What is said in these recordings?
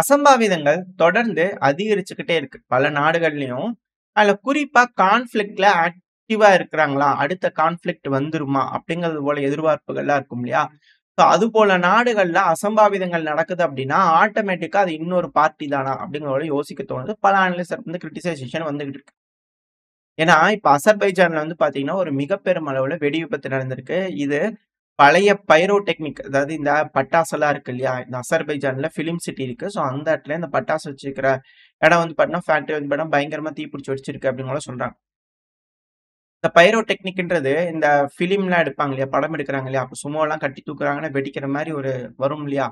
அசம்பாவிதங்கள் தொடர்ந்து அதிகரிச்சுக்கிட்டே இருக்கு. பல நாடுகள்லயும். அதுல குறிப்பா கான்ஃப்ளிக்ட்ல ஆக்டிவா இருக்கிறாங்களா? அடுத்த கான்ஃப்ளிக்ட் வந்துருமா? அப்படிங்கிறது போல எதிர்பார்ப்புகள்லாம் இருக்கும் இல்லையா? ஸோ அது போல நாடுகள்ல அசம்பாவிதங்கள் நடக்குது அப்படின்னா, ஆட்டோமேட்டிக்கா அது இன்னொரு பார்ட்டி தானா? அப்படிங்கிற போல யோசிக்க தோணுது. பல அனலிஸ்ட் வந்து கிரிட்டிசைசேஷன் வந்துகிட்டு இருக்கு. ஏன்னா, இப்ப அசர்பைஜான்ல வந்து பாத்தீங்கன்னா, ஒரு மிக பெரும் அளவுல வெடி விபத்து நடந்திருக்கு. இது பழைய பைரோடெக்னிக் அதாவது இந்த பட்டாசுலாம் இருக்கு இல்லையா? இந்த அசர்பைஜான்ல ஃபிலிம் சிட்டி இருக்கு. ஸோ அந்த இடத்துல இந்த பட்டாசு வச்சுக்கிற இடம் வந்து பார்த்தீங்கன்னா, ஃபேக்டரி வந்து பார்த்தீங்கன்னா, பயங்கரமா தீப்பிடிச்சு வெடிச்சிருக்கு அப்படின்னு கூட சொல்றாங்க. இந்த பைரோடெக்னிக்ன்றது இந்த ஃபிலிம்லாம் எடுப்பாங்க இல்லையா? படம் எடுக்குறாங்க இல்லையா? அப்ப சுமோலாம் கட்டி தூக்குறாங்கன்னா, வெடிக்கிற மாரி ஒரு வரும் இல்லையா?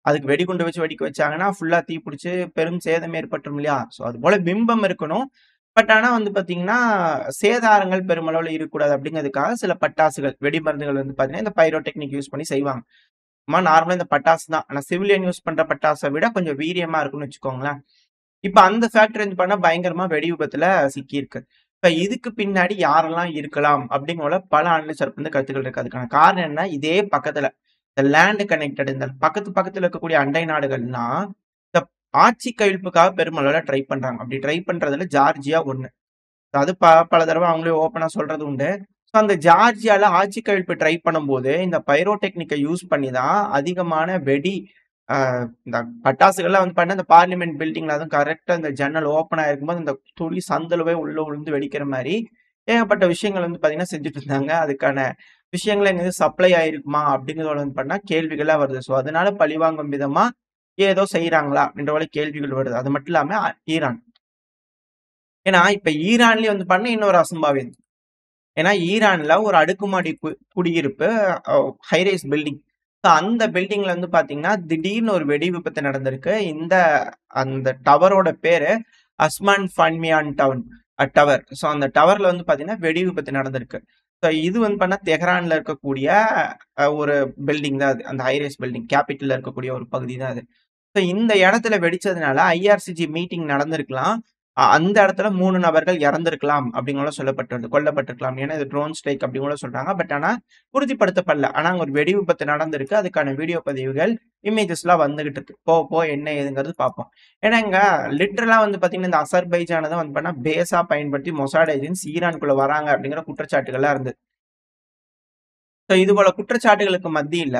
அதுக்கு வெடிகுண்டு வச்சு வெடிக்க வச்சாங்கன்னா, ஃபுல்லா தீப்பிடிச்சு பெரும் சேதம் ஏற்பட்டுரும் இல்லையா? ஸோ அதுபோல பிம்பம் இருக்கணும். பட் ஆனா வந்து பார்த்தீங்கன்னா, சேதாரங்கள் பெருமளவுல இருக்கக்கூடாது அப்படிங்கிறதுக்காக சில பட்டாசுகள், வெடிமருந்துகள் வந்து பார்த்தீங்கன்னா, இந்த பைரோடெக்னிக் யூஸ் பண்ணி செய்வாங்க. சும்மா நார்மலா இந்த பட்டாசு தான். ஆனா சிவிலியன் யூஸ் பண்ற பட்டாச விட கொஞ்சம் வீரியமா இருக்கும்னு வச்சுக்கோங்களேன். இப்ப அந்த ஃபேக்டரி வந்து பண்ணா பயங்கரமா வெடி விபத்துல சிக்கியிருக்கு. இப்ப இதுக்கு பின்னாடி யாரெல்லாம் இருக்கலாம் அப்படிங்கிற பல அனலிஸ்ட் தரப்புல இருந்து கருத்துக்கள் இருக்கு. அதுக்கான காரணம் என்ன? இதே பக்கத்துல இந்த லேண்ட் கனெக்டட் இந்த பக்கத்துல இருக்கக்கூடிய அண்டை நாடுகள்லாம் இந்த ஆட்சி கவிழ்ப்புக்காக பெருமளவுல ட்ரை பண்றாங்க. அப்படி ட்ரை பண்றதுல ஜார்ஜியா ஒண்ணு. அது பல தடவ அவங்களே ஓப்பனா சொல்றது உண்டு. ஸோ அந்த ஜார்ஜியால ஆட்சி கவிழ்ப்பு ட்ரை பண்ணும்போது, இந்த பைரோடெக்னிக்க யூஸ் பண்ணி தான் அதிகமான வெடி அ இந்த பட்டாசுகள்லாம் வந்து பார்த்தீங்கன்னா, இந்த பார்லிமென்ட் பில்டிங்ல அதுவும் கரெக்ட்டா இந்த ஜன்னல் ஓப்பனா இருக்கும்போது, இந்த துளி சந்துல போய் உள்ள விழுந்து வெடிக்கிற மாரி, ஏகப்பட்ட விஷயங்கள் வந்து பார்த்தீங்கன்னா செஞ்சுட்டு இருந்தாங்க. அதுக்கான விஷயங்கள் எங்கேயாவது சப்ளை ஆயிருக்குமா? அப்படிங்கிறதோட வந்து பார்த்தீங்கன்னா கேள்விகளா வருது. ஸோ அதனால பழிவாங்கும் விதமா ஏதோ செய்றாங்களா? அப்படின்ற போல கேள்விகள் வருது. அது மட்டும் இல்லாம ஈரான். ஏன்னா, இப்ப ஈரான்லயே வந்து பண்ண இன்னொரு அசம்பாவிதம். ஏன்னா, ஈரான்ல ஒரு அடுக்குமாடி குடியிருப்பு அ ஹை ரைஸ் பில்டிங். ஸோ அந்த பில்டிங்ல வந்து பார்த்தீங்கன்னா, திடீர்னு ஒரு வெடி விபத்து நடந்திருக்கு. அந்த டவரோட பேரு அஸ்மான் ஃபன்மியான் டவர். ஸோ அந்த டவர்ல வந்து பார்த்தீங்கன்னா, வெடி விபத்து நடந்திருக்கு. ஸோ இது வந்து பார்த்தா தெஹ்ரான்ல இருக்கக்கூடிய ஒரு பில்டிங் தான் அது. அந்த ஹை ரைஸ் பில்டிங் கேப்பிட்டல்ல இருக்கக்கூடிய ஒரு பகுதி தான் அது. ஸோ இந்த இடத்துல வெடிச்சதுனால ஐஆர்சிஜி மீட்டிங் நடந்திருக்கலாம். அந்த இடத்துல 3 நபர்கள் இறந்திருக்கலாம் அப்படின்னு கூட சொல்லப்பட்டது. கொல்லப்பட்டிருக்கலாம். ஏன்னா இது ட்ரோன் ஸ்ட்ரைக் அப்படின்னு கூட சொல்றாங்க. பட் ஆனா உறுதிப்படுத்தப்படல. ஆனா அங்க ஒரு வெடி விபத்து நடந்திருக்கு. அதுக்கான வீடியோ பதிவுகள், இமேஜஸ்லாம் வந்துகிட்டு இருக்கு. போக என்ன ஏதுங்கிறது பார்ப்போம். ஏன்னா இங்க லிட்டரலா வந்து பார்த்தீங்கன்னா, இந்த அசர்பைஜான தான் வந்து பண்ணா பேஸா பயன்படுத்தி மொசாட் ஏஜென்ட்ஸ் ஈரானுக்குள்ள வராங்க அப்படிங்கிற குற்றச்சாட்டுகள்லாம் இருந்தது. ஸோ இது போல குற்றச்சாட்டுகளுக்கு மத்தியில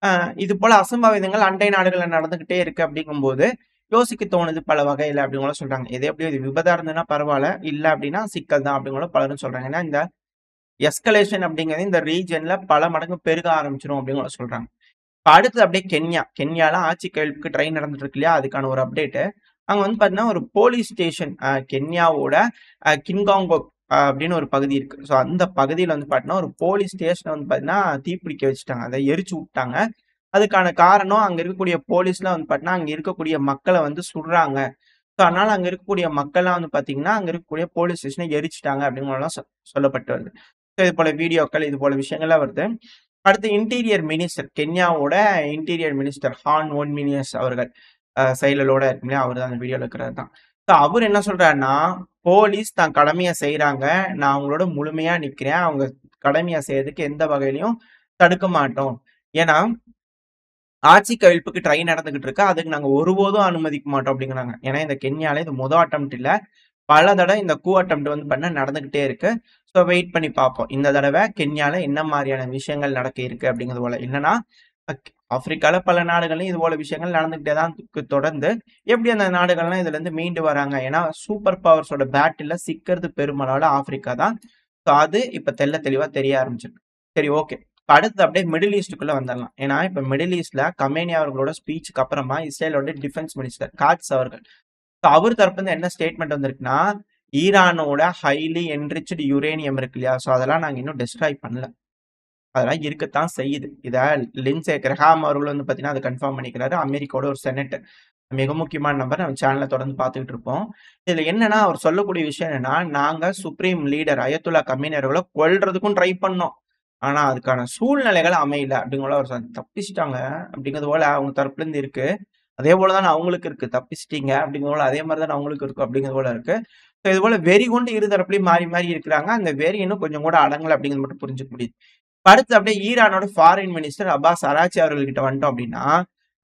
அ இது போல அசம்பாவிதங்கள் அண்டை நாடுகள்ல நடந்துகிட்டே இருக்கு அப்படிங்கும்போது, யோசிக்க தோணுது பல வகையில அப்படின்னு கூட சொல்றாங்க. எது எப்படியோ இது விபத்தா இருந்ததுன்னா பரவால்ல. இல்ல அப்படின்னா சிக்கல் தான் அப்படின்னு கூட பலரும் சொல்றாங்க. ஏன்னா இந்த எஸ்கலேஷன் அப்படிங்கிறது இந்த ரீஜியன்ல பல மடங்கு பெருக ஆரம்பிச்சுரும் அப்படின்னு கூட சொல்றாங்க. இப்ப அடுத்தது அப்படியே கென்யா. கென்யால ஆட்சி கவிழ்ப்புக்கு ட்ரை நடந்துட்டு இருக்கு இல்லையா? அதுக்கான ஒரு அப்டேட்டு. அங்க வந்து பார்த்தீங்கன்னா, ஒரு போலீஸ் ஸ்டேஷன் கென்யாவோட கின்காங்கோ அப்படின்னு ஒரு பகுதி இருக்கு. ஸோ அந்த பகுதியில வந்து பார்த்தீங்கன்னா, ஒரு போலீஸ் ஸ்டேஷன வந்து பார்த்தீங்கன்னா, தீப்பிடிக்க வச்சுட்டாங்க. அத எரிச்சு வுட்டாங்க. அதுக்கான காரணம் அங்க இருக்கக்கூடிய போலீஸ்லாம் வந்து பார்த்தீங்கன்னா, அங்க இருக்கக்கூடிய மக்கள வந்து சுடுறாங்க. ஸோ அதனால அங்க இருக்கக்கூடிய மக்கள்லாம் வந்து பார்த்தீங்கன்னா, அங்க இருக்கக்கூடிய போலீஸ் ஸ்டேஷன எரிச்சுட்டாங்க அப்படின்னுலாம் சொல்லப்பட்டு வருது. ஸோ இது போல வீடியோக்கள், இது போல விஷயங்கள்லாம் வருது. அடுத்து இன்டீரியர் மினிஸ்டர் கென்யாவோட இன்டீரியர் மினிஸ்டர் ஹான் ஒன்மினியஸ் அவர்கள் செயலரோட இருக்கும் இல்லையா? அவரு தான் அந்த வீடியோல இருக்கிறவர் தான். ஸோ அவரு என்ன சொல்றாருன்னா, போலீஸ் தான் கடமைய செய்றாங்க. நான் அவங்களோட முழுமையா நிக்கிறேன். அவங்க கடமைய செய்றதுக்கு எந்த வகையிலயும் தடுக்க மாட்டோம். ஏன்னா ஆட்சி கவிழ்ப்புக்கு ட்ரை நடந்துகிட்டு இருக்கு. அதுக்கு நாங்க ஒருபோதும் அனுமதிக்க மாட்டோம் அப்டிங்கிறாங்க. ஏன்னா இந்த கென்யால இது அட்டெம்ப்ட் இல்ல. பல தடவ இந்த அட்டெம்ப்ட் வந்து பண்ண நடந்துகிட்டே இருக்கு. ஸோ வெயிட் பண்ணி பார்ப்போம். இந்த தடவ கென்யால என்ன மாரியான விஷயங்கள் நடக்க இருக்கு அப்டிங்கிறது போல. இல்லன்னா ஆப்பிரிக்கால பல நாடுகள்லயும் இது போல விஷயங்கள் நடந்துகிட்டே தான் இருக்கு தொடர்ந்து. எப்டி அந்த நாடுகள்லாம் இதுலருந்து மீண்டு வராங்க? ஏன்னா சூப்பர் பவர்ஸோட பேட்டில்ல சிக்கிறது பெருமளவுல ஆப்பிரிக்கா தான். ஸோ அது இப்ப தெளிவா தெரிய ஆரம்பிச்சிருக்கு. சரி ஓகே. இப்ப அடுத்து அப்படியே மிடில் ஈஸ்ட்டுக்குள்ள வந்துரலாம். ஏன்னா, இப்ப மிடில் ஈஸ்ட்ல கமேனி அவர்களோட ஸ்பீச்சுக்கு அப்புறமா இஸ்ரேலோட டிஃபென்ஸ் மினிஸ்டர் காட்ஸ் அவர்கள். ஸோ அவர் தரப்புலருந்து என்ன ஸ்டேட்மெண்ட் வந்திருக்குன்னா, ஈரானோட ஹைலி என்ரிச்டு யுரேனியம் இருக்கு இல்லையா? ஸோ அதெல்லாம் நாங்க இன்னும் டெஸ்ட்ராய் பண்ணல. அதெல்லாம் இருக்கத்தான் செய்யுது. இத லிண்ட்சே கிரஹாம் அவர்கள் வந்து பார்த்தீங்கன்னா, அத கன்ஃபார்ம் பண்ணிக்கிறாரு. அமெரிக்காவோட ஒரு செனட்டர். மிக முக்கியமான நபர். நம்ம சேனல்ல தொடர்ந்து பார்த்துக்கிட்டு இருப்போம். இதுல என்னன்னா, அவர் சொல்லக்கூடிய விஷயம் என்னன்னா, நாங்க சுப்ரீம் லீடர் அயத்துல்லா கமேனி அவர்கள கொல்றதுக்கும் ட்ரை பண்ணோம். ஆனா, அதுக்கான சூழ்நிலைகள் அமையல அப்படிங்கிற போல அவர் தப்பிச்சுட்டாங்க அப்படிங்கிறது போல அவங்க தரப்புல இருந்து இருக்கு. அதே போல தான அவங்களுக்கு இருக்கு. தப்பிச்சுட்டீங்க அப்படிங்கிறது போல அதே மாரி தான அவங்களுக்கும் இருக்கும் அப்படிங்கிறது போல இருக்கு. ஸோ இது போல வெறி கொண்டு இரு தரப்புலயும் மாறி மாறி இருக்கிறாங்க. அந்த வெறி இன்னும் கொஞ்சம் கூட அடங்கல அப்படிங்கிறது மட்டும் புரிஞ்சுக்க முடியுது. அடுத்து அப்படியே ஈரானோட ஃபாரின் மினிஸ்டர் அப்பாஸ் அராக்சி அவர்கள்கிட்ட வந்துட்டோம் அப்படின்னா,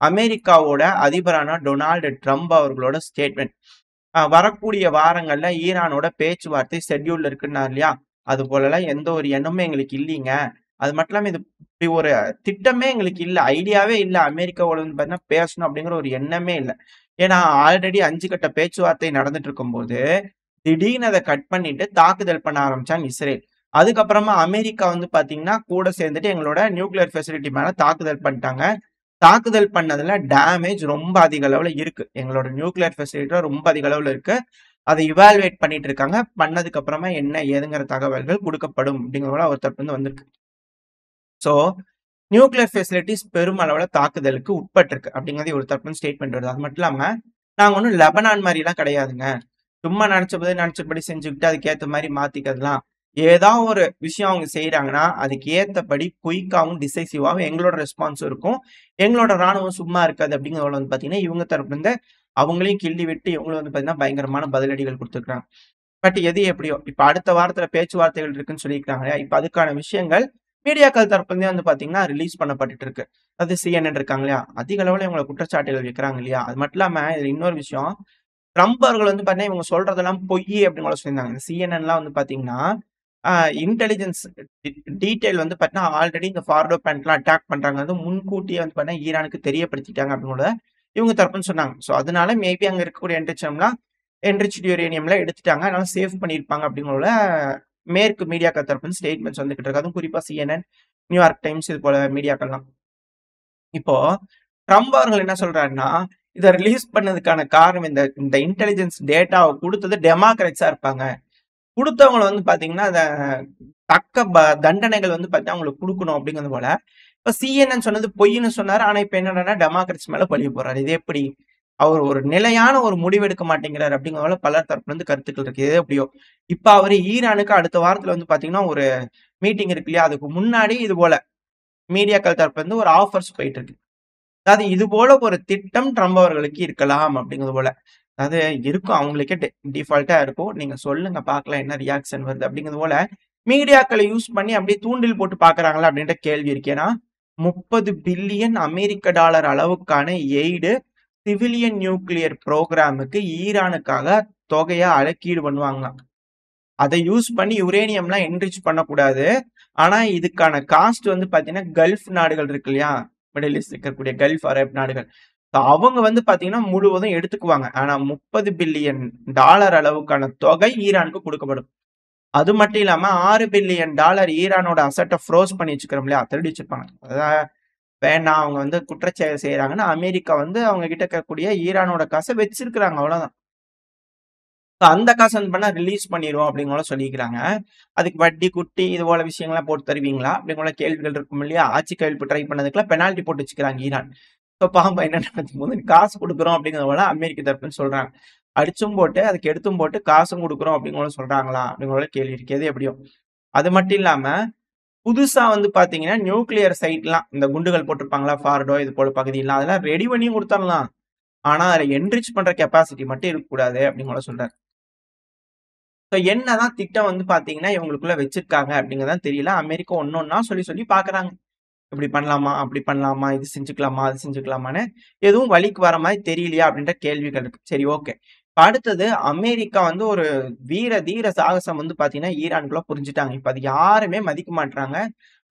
அமெரிக்காவோட அதிபரான டொனால்டு ட்ரம்ப் அவர்களோட ஸ்டேட்மெண்ட். வரக்கூடிய வாரங்கள்ல ஈரானோட பேச்சுவார்த்தை ஷெட்யூல்ல இருக்குன்னாரு இல்லையா? அது போலலாம் எந்த ஒரு எண்ணமும் எங்களுக்கு இல்லீங்க. அது மட்டும் இல்லாம இது இப்படி ஒரு திட்டமே எங்களுக்கு இல்ல. ஐடியாவே இல்ல. அமெரிக்காவோட வந்து பார்த்தீங்கன்னா பேசணும் அப்படிங்கிற ஒரு எண்ணமே இல்ல. ஏன்னா ஆல்ரெடி 5 கட்ட பேச்சுவார்த்தை நடந்துட்டு இருக்கும்போது, திடீர்னு அத கட் பண்ணிட்டு தாக்குதல் பண்ண ஆரம்பிச்சான் இஸ்ரேல். அதுக்கப்புறமா அமெரிக்கா வந்து பார்த்தீங்கன்னா, கூட சேர்ந்துட்டு எங்களோட நியூக்ளியர் ஃபெசிலிட்டி மேல தாக்குதல் பண்ணிட்டாங்க. தாக்குதல் பண்ணதுல டேமேஜ் ரொம்ப அதிக அளவுல இருக்கு. எங்களோட நியூக்ளியர் ஃபெசிலிட்டில ரொம்ப அதிக அளவுல இருக்கு. அத இவாலுவேட் பண்ணிட்டு இருக்காங்க. பண்ணதுக்கு அப்புறமா என்ன ஏதுங்கிற தகவல்கள் குடுக்கப்படும் அப்படிங்கிற போல அவர் தரப்புலருந்து வந்திருக்கு. சோ, நியூக்ளியர் ஃபெசிலிட்டீஸ் பெருமளவுல தாக்குதலுக்கு உட்பட்டிருக்கு. அப்படிங்கிறது ஒரு தரப்புலருந்து ஸ்டேட்மெண்ட் வருது. அது மட்டும் இல்லாம, நாங்க ஒண்ணும் லெபனான் மாரிலாம் கிடையாதுங்க. சும்மா நெனச்சபடி செஞ்சுக்கிட்டு அதுக்கேத்த மாரி மாத்திக்கிறதுலாம். ஏதா ஒரு விஷயம் அவங்க செய்றாங்கன்னா, அதுக்கு ஏத்தபடி குயிக்காவும், டிசைசிவாவும் எங்களோட ரெஸ்பான்ஸும் இருக்கும். எங்களோட ராணுவம் சும்மா இருக்காது அப்படிங்கிறதுல வந்து பார்த்தீங்கன்னா, இவங்க தரப்புலருந்து அவங்களையும் கிள்ளி விட்டு, இவங்களும் வந்து பார்த்தீங்கன்னா, பயங்கரமான பதிலடிகள் குடுத்துருக்காங்க. பட் எது எப்படியோ, இப்ப அடுத்த வாரத்துல பேச்சுவார்த்தைகள் இருக்குன்னு சொல்லியிருக்காங்க இல்லையா? இப்ப அதுக்கான விஷயங்கள் மீடியாக்கள் தரப்புலருந்தே வந்து பார்த்தீங்கன்னா, ரிலீஸ் பண்ணப்பட்டுட்டு இருக்கு. அது CNN இருக்காங்க இல்லையா? அதிக அளவுல இவங்கள குற்றச்சாட்டுகள் வைக்கிறாங்க இல்லையா? அது மட்டும் இல்லாம இதுல இன்னொரு விஷயம், ட்ரம்ப் அவர்கள் வந்து பார்த்தீங்கன்னா, இவங்க சொல்றதெல்லாம் பொய்யி அப்படின்னு கூட சொல்லியிருந்தாங்க. இந்த CNNலாம் வந்து பார்த்தீங்கன்னா, அ இன்டெலிஜென்ஸ் டீட்டெயில் வந்து பார்த்தீங்கன்னா, ஆல்ரெடி இந்த ஃபார்டோ பேண்ட்லாம் அட்டாக் பண்றாங்க. அது முன்கூட்டியே வந்து பார்த்தீங்கன்னா, ஈரானுக்கு தெரியப்படுத்திட்டாங்க அப்படின்னு கூட இவங்க தரப்புன்னு சொன்னாங்க. ஸோ அதனால மேபி அங்க இருக்கக்கூடிய என்ரிச்டு யுரேனியம்லாம் எடுத்துட்டாங்க. அதனால சேவ் பண்ணியிருப்பாங்க அப்படிங்கிறதுல மேற்கு மீடியாக்கள் தரப்புலருந்து ஸ்டேட்மெண்ட்ஸ் வந்துகிட்டு இருக்கு. அதுவும் குறிப்பா CNN, நியூயார்க் டைம்ஸ் இது போல மீடியாக்கள்லாம். இப்போ ட்ரம்ப் அவர்கள் என்ன சொல்றாருன்னா, இத ரிலீஸ் பண்ணதுக்கான காரணம் இந்த இந்த இன்டெலிஜென்ஸ் டேட்டாவ குடுத்தது டெமோக்ராட்ஸா இருப்பாங்க. குடுத்தவங்கள வந்து பார்த்தீங்கன்னா, அத தக்க தண்டனைகள் வந்து பார்த்தீங்கன்னா, அவங்களுக்கு குடுக்கணும் அப்படிங்கிறது போல. இப்ப CNN சொன்னது பொய்ன்னு சொன்னாரு. ஆனா இப்ப என்னடான்னா டெமோக்ராட்ஸ் மேல பழிய போடுறாரு. இது எப்படி? அவர் ஒரு நிலையான ஒரு முடிவு எடுக்க மாட்டேங்கிறாரு அப்படிங்கிற போல பலர் தரப்புல இருந்து கருத்துக்கள் இருக்கு. எது எப்படியோ. இப்ப அவரு ஈரானுக்கு அடுத்த வாரத்துல வந்து பார்த்தீங்கன்னா, ஒரு மீட்டிங் இருக்கு இல்லையா? அதுக்கு முன்னாடி இது போல மீடியாக்கள் தரப்புல இருந்து ஒரு ஆஃபர்ஸ் போயிட்டு இருக்கு. அதாவது இது போல ஒரு திட்டம் ட்ரம்ப் அவர்களுக்கு இருக்கலாம் அப்படிங்கிறது போல. அதாவது இருக்கும் அவங்களுக்கே டிஃபால்ட்டா இருக்கும். நீங்க சொல்லுங்க பார்க்கலாம் என்ன ரியாக்ஷன் வருது அப்படிங்கிறது போல, மீடியாக்கள யூஸ் பண்ணி அப்படியே தூண்டில் போட்டு பார்க்குறாங்களா அப்படின்ற கேள்வி இருக்கு. ஏன்னா, 30 பில்லியன் அமெரிக்க டாலர் அளவுக்கான எய்டு சிவிலியன் நியூக்ளியர் புரோகிராமுக்கு ஈரானுக்காக தொகைய அலக்கீடு பண்ணுவாங்களாம். அத யூஸ் பண்ணி யுரேனியம்லாம் என்ரிச் பண்ணக்கூடாது. ஆனா, இதுக்கான காஸ்ட் வந்து பார்த்தீங்கன்னா, கல்ஃப் நாடுகள் இருக்கு இல்லையா? மிடில் ஈஸ்ட் இருக்கக்கூடிய கல்ஃப் அரேப் நாடுகள். அவங்க வந்து பார்த்தீங்கன்னா, முழுவதும் எடுத்துக்குவாங்க. ஆனா, 30 பில்லியன் டாலர் அளவுக்கான தொகை ஈரானுக்கு குடுக்கப்படும். அது மட்டும் இல்லாம 6 பில்லியன் டாலர் ஈரானோட அசட்ட ஃப்ரோஸ் பண்ணி வச்சுக்கிறோம் இல்லையா? திருடி வச்சிருப்பாங்க. வேண்டாம் அவங்க வந்து குற்றச்செயல் செய்றாங்கன்னா, அமெரிக்கா வந்து அவங்க கிட்ட இருக்கக்கூடிய ஈரானோட காச வச்சிருக்கிறாங்க அவ்வளோதான். அந்த காச வந்து பண்ணா ரிலீஸ் பண்ணிருவோம் அப்படின்னு கூட சொல்லிக்கிறாங்க. அதுக்கு வட்டி, குட்டி இது போல விஷயங்கள்லாம் போட்டு தருவீங்களா? அப்படிங்கிற போல கேள்விகள் இருக்கும் இல்லையா? ஆட்சி கவிழ்ப்பு ட்ரை பண்ணதுக்குலாம் பெனால்டி போட்டு வச்சுக்கிறாங்க ஈரான். இப்ப பாவம் என்ன நடக்கும்போது காசு குடுக்குறோம் அப்படிங்கிறத போல அமெரிக்க தரப்புன்னு சொல்றாங்க. அடிச்சும் போட்டு, அதுக்கு எடுத்தும் போட்டு காசும் குடுக்குறோம் அப்படின்னு கூட சொல்றாங்களா? அப்படிங்கிற போல கேள்வி இருக்கு. எது எப்படியோ. அது மட்டும் இல்லாம, புதுசா வந்து பார்த்தீங்கன்னா, நியூக்ளியர் சைட்லாம் இந்த குண்டுகள் போட்டிருப்பாங்களா? ஃபார்டோ இது போல பகுதியெல்லாம் அதெல்லாம் ரெடி பண்ணியும் குடுத்தரலாம். ஆனா, அதுல என்ரிச் பண்ற கெப்பாசிட்டி மட்டும் இருக்கக்கூடாது அப்படின்னு கூட சொல்றாரு. ஸோ என்னதான் திட்டம் வந்து பார்த்தீங்கன்னா, இவங்களுக்குள்ள வச்சிருக்காங்க அப்படிங்கிறது தெரியல. அமெரிக்கா ஒண்ணொன்னா சொல்லி சொல்லி பார்க்குறாங்க. இப்படி பண்ணலாமா? அப்படி பண்ணலாமா? இது செஞ்சுக்கலாமா? அது செஞ்சுக்கலாமான்னு எதுவும் வழிக்கு வர மாரி தெரியலையா? அப்படின்ற கேள்விகள் இருக்கு. சரி ஓகே. இப்ப அடுத்தது அமெரிக்கா வந்து ஒரு வீர தீர சாகசம் வந்து பார்த்தீங்கன்னா, ஈரானுக்குள்ள புரிஞ்சுட்டாங்க. இப்ப அது யாருமே மதிக்க மாட்றாங்க.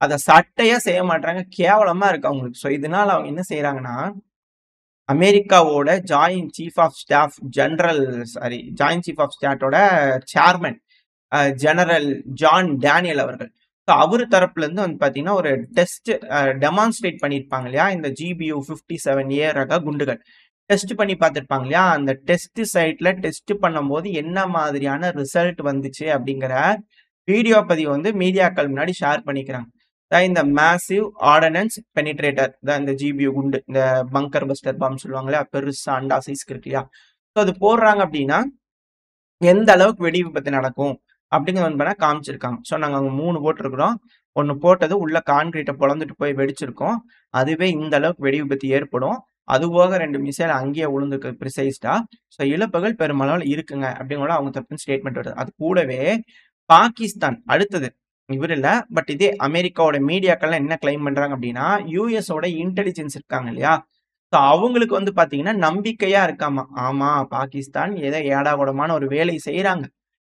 அத சட்டையா செய்ய மாட்றாங்க. கேவலமா இருக்கு அவங்களுக்கு. ஸோ இதனால அவங்க என்ன செய்றாங்கன்னா, அமெரிக்காவோட ஜாயிண்ட் சீஃப் ஆஃப் ஸ்டாஃட்டோட சேர்மன் ஜெனரல் ஜான் டேனியல் அவர்கள். ஸோ அவரு தரப்புல இருந்து வந்து பார்த்தீங்கன்னா, ஒரு டெஸ்ட் டெமான்ஸ்ட்ரேட் பண்ணியிருப்பாங்க இல்லையா? இந்த GBU 57A ரக குண்டுகள். டெஸ்ட் பண்ணி பார்த்திருப்பாங்க இல்லையா? அந்த டெஸ்ட் சைட்ல டெஸ்ட் பண்ணும்போது என்ன மாதிரியான ரிசல்ட் வந்துச்சு அப்படிங்கிற வீடியோ பதிவு வந்து மீடியாக்கள் முன்னாடி ஷேர் பண்ணிக்கிறாங்க. இந்த மேசிவ் ஆர்டனன்ஸ் பெனிட்ரேட்டர் இந்த GBU குண்டு. இந்த பங்கர் பஸ்டர் பாம் சொல்லுவாங்க இல்லையா? பெருசா அண்டா சைஸ்க்கு இருக்கு இல்லையா? ஸோ அது போடுறாங்க அப்படின்னா எந்த அளவுக்கு வெடி விபத்து நடக்கும் அப்படிங்கிறது வந்து பார்த்தீங்கன்னா காமிச்சிருக்காங்க. ஸோ நாங்க அங்க 3 போட்டிருக்கிறோம். 1 போட்டது உள்ள கான்கிரீட்ட பொளந்துட்டு போய் வெடிச்சிருக்கும். அதுவே இந்த அளவுக்கு வெடி விபத்து ஏற்படும். அதுபோக 2 மிசைல் அங்கேயே விழுந்திருக்கு ப்ரிசைஸ்டா. ஸோ இழப்புகள் பெருமளவுல இருக்குங்க அப்படிங்கிற அவங்க தரப்புல ஸ்டேட்மெண்ட் வருது. அது கூடவே பாகிஸ்தான் அடுத்தது. இவரு இல்ல. பட் இதே அமெரிக்காவோட மீடியாக்கள்லாம் என்ன கிளைம் பண்றாங்க அப்படின்னா, யுஎஸோட இன்டெலிஜென்ஸ் இருக்காங்க இல்லையா? ஸோ அவங்களுக்கு வந்து பார்த்தீங்கன்னா, நம்பிக்கையா இருக்காமா. ஆமா, பாகிஸ்தான் ஏதோ ஏடாகூடமான ஒரு வேலை செய்றாங்க.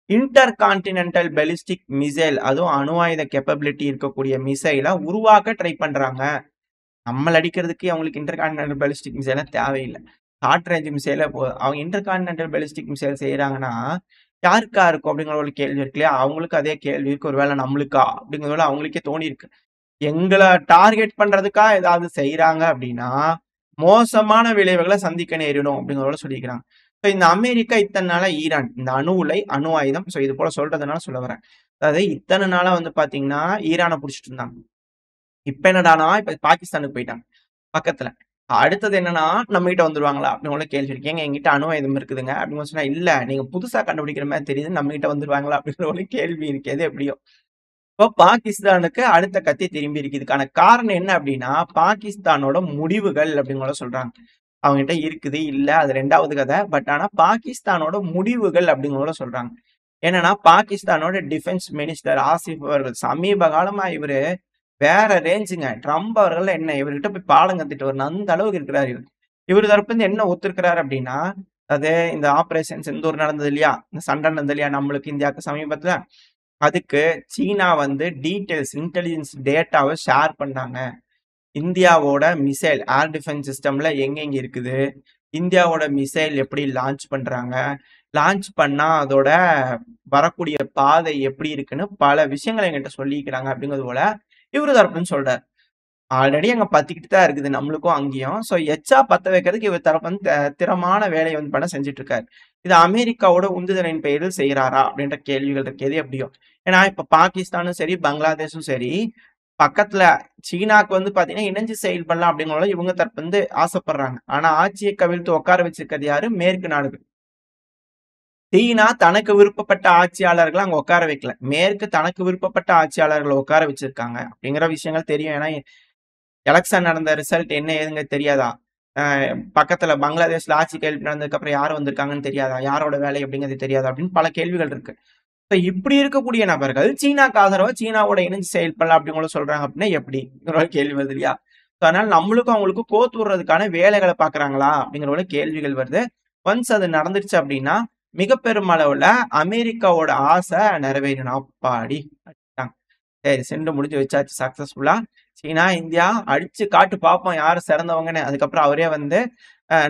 இன்டர் கான்டினென்டல் பாலிஸ்டிக் மிசைல் அதுவும் அணு ஆயுத கேப்பபிலிட்டி இருக்கக்கூடிய மிசைல உருவாக்க ட்ரை பண்றாங்க. நம்மள அடிக்கிறதுக்கு அவங்களுக்கு இன்டர் கான்டினென்டல் பாலிஸ்டிக் மிசைல்லாம் தேவையில்ல. ஷார்ட் ரேஞ்ச் மிசைலே போதும். அவங்க இன்டர் கான்டினென்டல் பாலிஸ்டிக் மிசைல் செய்றாங்கன்னா, யாருக்கா இருக்கும் அப்படிங்கிற ஒரு கேள்வி இருக்கு இல்லையா? அவங்களுக்கும் அதே கேள்வி இருக்கு. ஒருவேள நம்மளுக்கா? அப்படிங்கிறதுல அவங்களுக்கே தோணியிருக்கு. எங்கள டார்கெட் பண்றதுக்கா ஏதாவது செய்றாங்க அப்படின்னா, மோசமான விளைவுகள சந்திக்க நேரிடும் அப்படிங்கிறதோட சொல்லியிருக்கிறாங்க. ஸோ இந்த அமெரிக்கா இத்தன நாளா ஈரான், இந்த அணு உலை, அணு ஆயுதம் ஸோ இது போல சொல்றதுனால சொல்ல வரேன். அதாவது இத்தன நாளா வந்து பார்த்தீங்கன்னா, ஈரான புடிச்சுட்டு இருந்தாங்க. இப்ப என்னடான்னா, இப்ப பாகிஸ்தானுக்கு போயிட்டாங்க. பக்கத்துல. அடுத்தது என்னன்னா, நம்மகிட்ட வந்துருவாங்களா? அப்படின்னு ஒரு கேள்வி இருக்கு. ஏங்க என்கிட்ட அணு ஆயுதம் இருக்குதுங்க. அப்படின்னு சொன்னா, இல்ல நீங்க புதுசா கண்டுபிடிக்கிற மாரி தெரியுது. நம்மகிட்ட வந்துருவாங்களா? அப்படிங்கிற ஒரு கேள்வி இருக்கு. எது எப்படியோ. இப்போ பாகிஸ்தானுக்கு அடுத்த கத்தி திரும்பி இருக்கு. இதுக்கான காரணம் என்ன அப்படின்னா, பாகிஸ்தானோட முடிவுகள் அப்படிங்கிற சொல்றாங்க. அவங்ககிட்ட இருக்குது, இல்ல அது 2வது கதை. பட் ஆனா பாகிஸ்தானோட முடிவுகள் அப்படிங்கிறத சொல்றாங்க. என்னன்னா, பாகிஸ்தானோட டிஃபென்ஸ் மினிஸ்டர் ஆசிஃப் அவர்கள் சமீப காலமா இவரு வேற ரேஞ்சுங்க. ட்ரம்ப் அவர்கள் என்ன இவர்கிட்ட போய் பாடம் கத்துட்டு வரணும். அந்த அளவுக்கு இருக்கிறாரு இவரு. இவரு தரப்புல இருந்து என்ன ஒத்துருக்கிறாரு அப்படின்னா, அது இந்த ஆப்பரேஷன் சிந்தூர் நடந்தது இல்லையா? இந்த சண்டை நடந்தது இல்லையா? நம்மளுக்கு இந்தியாவுக்கு சமீபத்துல. அதுக்கு சீனா வந்து டீட்டெயில்ஸ் இன்டெலிஜென்ஸ் டேட்டாவ ஷேர் பண்ணாங்க. இந்தியாவோட மிசைல் ஏர் டிஃபென்ஸ் சிஸ்டம்ல எங்கெங்க இருக்குது? இந்தியாவோட மிசைல் எப்படி லான்ச் பண்றாங்க? லான்ச் பண்ணா அதோட வரக்கூடிய பாதை எப்படி இருக்குன்னு பல விஷயங்கள என்கிட்ட சொல்லிக்கிறாங்க அப்படிங்கிறது போல இவரு தரப்புன்னு சொல்றாரு. ஆல்ரெடி அங்க பத்திக்கிட்டு தான் இருக்குது நம்மளுக்கும் அங்கேயும். ஸோ எச்சா பத்த வைக்கிறதுக்கு இவர் தரப்பு வந்து திறமான வேலைய வந்து பண்ண செஞ்சுட்டு இருக்காரு. இது அமெரிக்காவோட உந்துதலின் பெயரில் செய்றாரா? அப்படின்ற கேள்விகள் இருக்கு. எது எப்படியோ. ஏன்னா இப்ப பாகிஸ்தானும் சரி, பங்களாதேஷும் சரி, பக்கத்துல சீனாக்கு வந்து பாத்தீங்கன்னா, இணைஞ்சு செயல்படலாம் அப்படிங்கிறத இவங்க தரப்பு வந்து ஆசைப்படுறாங்க. ஆனா ஆட்சிய கவிழ்த்து உட்கார வச்சிருக்கிறது யாரு? மேற்கு நாடுகள். சீனா தனக்கு விருப்பப்பட்ட ஆட்சியாளர்கள அங்க உட்கார வைக்கல. மேற்கு தனக்கு விருப்பப்பட்ட ஆட்சியாளர்கள உட்கார வச்சிருக்காங்க. அப்படிங்கிற விஷயங்கள் தெரியும். ஏன்னா எலக்ஷன் நடந்த ரிசல்ட் என்ன ஏதுங்க தெரியாதா? அ பக்கத்துல பங்களாதேஷ்ல ஆட்சி கையெழுத்து நடந்ததுக்கு அப்புறம் யார் வந்திருக்காங்கன்னு தெரியாதா? யாரோட வேலை அப்படிங்கிறது தெரியாதா? அப்படின்னு பல கேள்விகள் இருக்கு. இப்ப இப்படி இருக்கக்கூடிய நபர்கள் சீனாக்கு ஆதரவா சீனாவோட இணைஞ்சு செயல்படலாம் அப்படின்னு சொல்றாங்க அப்படின்னா எப்படி? ஒரு கேள்வி வருது இல்லையா? So அதனால நம்மளுக்கும் அவங்களுக்கும் கோத்து விடுறதுக்கான வேலைகள பார்க்குறாங்களா? அப்படிங்கிற ஒரு கேள்விகள் வருது. ஒன்ஸ் அது நடந்துருச்சு அப்படின்னா, மிக பெரும் அளவுல அமெரிக்காவோட ஆசை நிறைவேறணும். அப்பாடி! சரி செண்டு முடிஞ்சு வச்சாச்சு சக்சஸ்ஃபுல்லா. சீனா, இந்தியா அடிச்சு காட்டு பார்ப்போம் யாரு சிறந்தவங்கன்னு. அதுக்கப்புறம் அவரே வந்து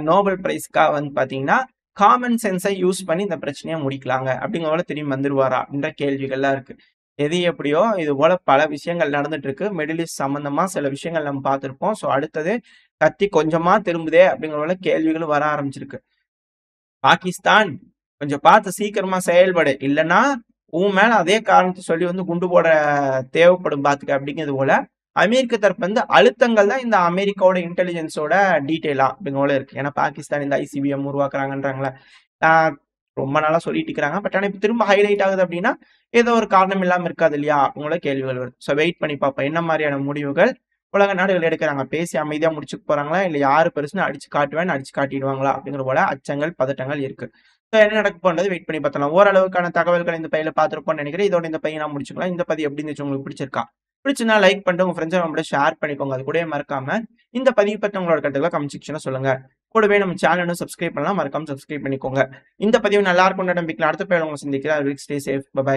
நோபல் பிரைஸ்க்காக வந்து பார்த்தீங்கன்னா, காமன் சென்ஸை யூஸ் பண்ணி இந்த பிரச்சனைய முடிக்கலாங்க. அப்படிங்கிற போல திரும்பி வந்துருவாரா? அப்படின்ற கேள்விகள்லாம் இருக்கு. எது எப்படியோ இது போல பல விஷயங்கள் நடந்துட்டு இருக்கு. மிடில் ஈஸ்ட் சம்பந்தமா சில விஷயங்கள் நம்ம பார்த்திருப்போம். ஸோ அடுத்தது கத்தி கொஞ்சமா திரும்புதே அப்படிங்கிற போல கேள்விகளும் வர ஆரம்பிச்சிருக்கு. பாகிஸ்தான் கொஞ்சம் பார்த்து சீக்கிரமா செயல்படு. இல்லன்னா, உன் மேல அதே காரணத்த சொல்லி வந்து குண்டு போட தேவைப்படும் பார்த்துக்க அப்படிங்கிறது போல, அமெரிக்க தரப்பு வந்து அழுத்தங்கள் தான் இந்த அமெரிக்காவோட இன்டெலிஜென்ஸோட டீட்டெயிலா அப்படிங்கிற போல இருக்கு. ஏன்னா பாகிஸ்தான் இந்த ஐசிபிஎம் உருவாக்குறாங்கன்றாங்கல்ல. ஆ ரொம்ப நாளா சொல்லிட்டு இருக்கிறாங்க. பட் ஆனா இப்ப திரும்ப ஹைலைட் ஆகுது அப்படின்னா, ஏதோ ஒரு காரணம் இல்லாம இருக்காது இல்லையா? அப்படிங்கிற கேள்விகள் வருது. ஸோ வெயிட் பண்ணி பார்ப்போம். என்ன மாரியான முடிவுகள் உலக நாடுகள் எடுக்குறாங்க. பேசி அமைதியா முடிச்சுக்க போறாங்களா? இல்ல யாரு பெருசுன்னு அடிச்சு காட்டுவேன்னு அடிச்சு காட்டிடுவாங்களா? அப்படிங்கிற போல அச்சங்கள், பதட்டங்கள் இருக்கு. ஸோ என்ன நடக்க போன்றது வெயிட் பண்ணி பார்த்தலாம். ஓரளவுக்கான தகவல்கள் இந்த பதிவுல பார்த்திருப்போம்னு நினைக்கிறேன். இதோட இந்த பதிவ நான் முடிச்சுக்கலாம். இந்த பதிவு எப்படி இருந்துச்சு? உங்களுக்கு பிடிச்சிருக்கா? பிடிச்சிருந்தா லைக் பண்ணிட்டு உங்க ஃப்ரெண்ட்ஸ் நம்மளோட ஷேர் பண்ணிக்கோங்க. அது கூடவே மறக்காம இந்த பதிவு பத்தி உங்களோட கருத்துக்கள கமெண்ட் செக்ஷன்ல சொல்லுங்க. கூடவே நம்ம சேனலும் சப்ஸ்கிரைப் பண்ணலாம். மறக்காம சப்ஸ்கிரைப் பண்ணிக்கோங்க. இந்த பதிவு நல்லா இருக்கும்னு நம்பிக்கையில அடுத்த பதிவுல உங்கள சந்திக்கிறேன். Stay safe. பை.